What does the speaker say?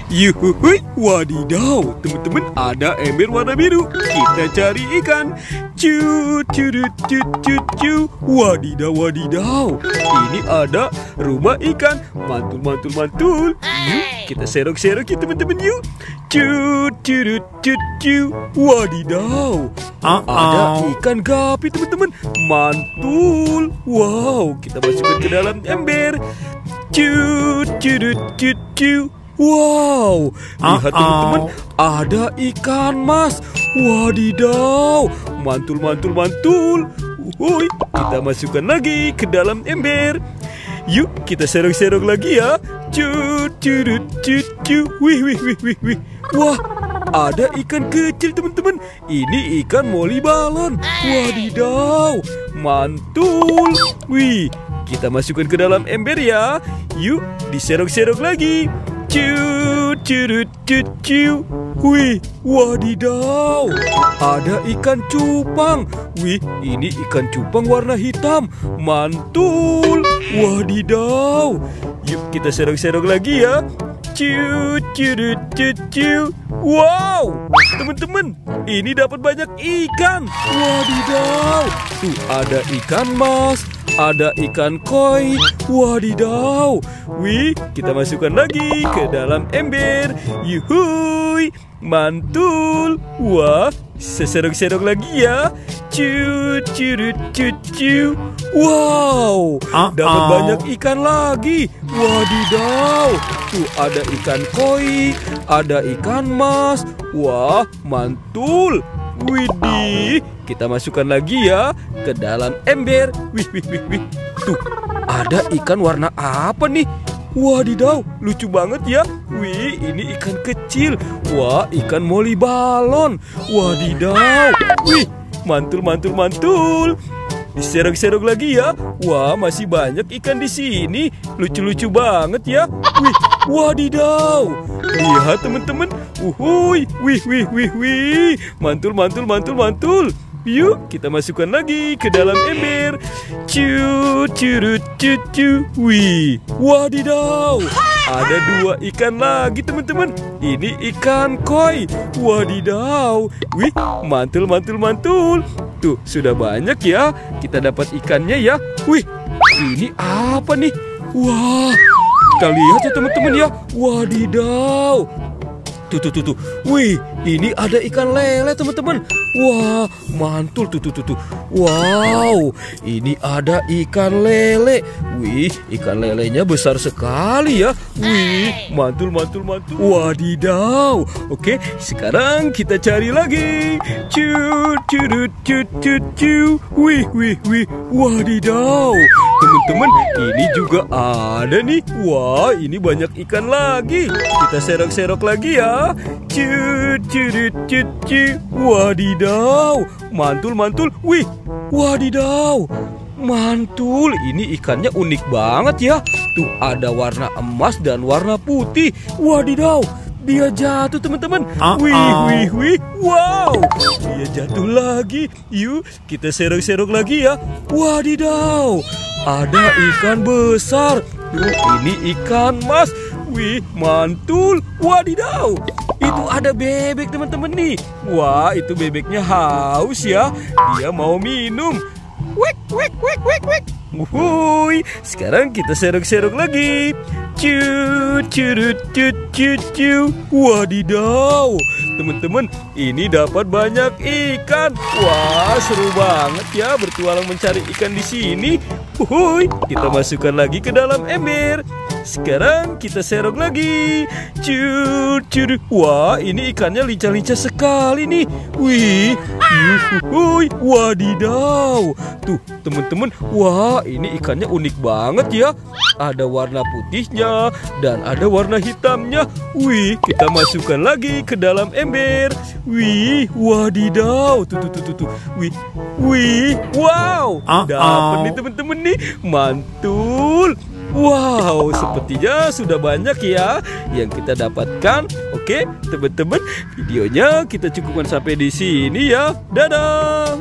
Yuhuhui, wadidaw, teman-teman, ada ember warna biru. Kita cari ikan. Wadidaw, wadidaw. Ini ada rumah ikan. Mantul, mantul, mantul. Yuk, kita serok-serok ya teman-teman yuk. Wadidaw, ada ikan gapi teman-teman. Mantul. Wow, kita masukkan ke dalam ember. Wow, lihat teman-teman, ada ikan mas. Wadidaw, mantul, mantul, mantul. Woi, kita masukkan lagi ke dalam ember. Yuk, kita serok-serok lagi ya. Wih, wih, wih, wih, wih. Wah, ada ikan kecil teman-teman. Ini ikan moli balon. Wadidaw, mantul. Wih, kita masukkan ke dalam ember ya. Yuk, diserok-serok lagi. Wih, wadidaw, ada ikan cupang. Wih, ini ikan cupang warna hitam. Mantul. Wadidaw. Yuk, kita serok-serok lagi ya. Wow, teman-teman, ini dapat banyak ikan. Wadidaw. Tuh, ada ikan mas, ada ikan koi. Wadidaw. Wih, kita masukkan lagi ke dalam ember. Yuhui, mantul. Wah, seserok-serok lagi ya. Wow, dapat banyak ikan lagi. Wadidaw. Tuh, ada ikan koi, ada ikan mas. Wah, mantul. Widih, kita masukkan lagi ya ke dalam ember. Wih, wih, wih, wih. Tuh, ada ikan warna apa nih? Wadidaw, lucu banget ya. Wih, ini ikan kecil. Wah, ikan moli balon. Wadidaw. Wih, mantul, mantul, mantul. Diserok-serok lagi ya. Wah, masih banyak ikan di sini. Lucu-lucu banget ya. Wih, wadidaw. Lihat teman-teman. Uhuy, wih, wih, wih, wih. Mantul, mantul, mantul, mantul. Yuk, kita masukkan lagi ke dalam ember. Wih, wadidaw. Ada 2 ikan lagi teman-teman. Ini ikan koi. Wadidaw. Wih, mantul, mantul, mantul. Tuh, sudah banyak ya. Kita dapat ikannya ya. Wih, ini apa nih? Wah, kita lihat ya teman-teman ya. Wadidaw. Tuh. Wih, ini ada ikan lele teman-teman. Wah, mantul tuh. Wow, ini ada ikan lele. Wih, ikan lelenya besar sekali ya. Wih, mantul, mantul, mantul. Wadidaw. Oke, sekarang kita cari lagi. Wih, wih, wih. Wadidaw. Teman-teman, ini juga ada nih. Wah, ini banyak ikan lagi. Kita serok-serok lagi ya. Wadidaw, mantul, mantul. Wih, wadidaw, mantul. Ini ikannya unik banget ya. Tuh, ada warna emas dan warna putih. Wadidaw, dia jatuh teman-teman. Wih, wih, wih. Wow, dia jatuh lagi. Yuk, kita serok-serok lagi ya. Wadidaw, ada ikan besar. Tuh, ini ikan mas. Wih, mantul. Wadidaw, itu ada bebek teman-teman nih. Wah, itu bebeknya haus ya. Dia mau minum. Wik, wik, wik, wik, wik. Wuhui, sekarang kita serok-serok lagi. Wadidaw, teman-teman, ini dapat banyak ikan. Wah, seru banget ya bertualang mencari ikan di sini. Wuhui, kita masukkan lagi ke dalam ember. Sekarang kita serok lagi. Wah, ini ikannya lincah-lincah sekali nih. Wih, yuhuhui, wadidaw. Tuh, teman-teman, wah, ini ikannya unik banget ya. Ada warna putihnya dan ada warna hitamnya. Wih, kita masukkan lagi ke dalam ember. Wih, wadidaw. Tuh. Wih, wow. Dapat nih teman-teman nih. Mantul. Wow, sepertinya sudah banyak ya yang kita dapatkan. Oke, teman-teman, videonya kita cukupkan sampai di sini ya. Dadah.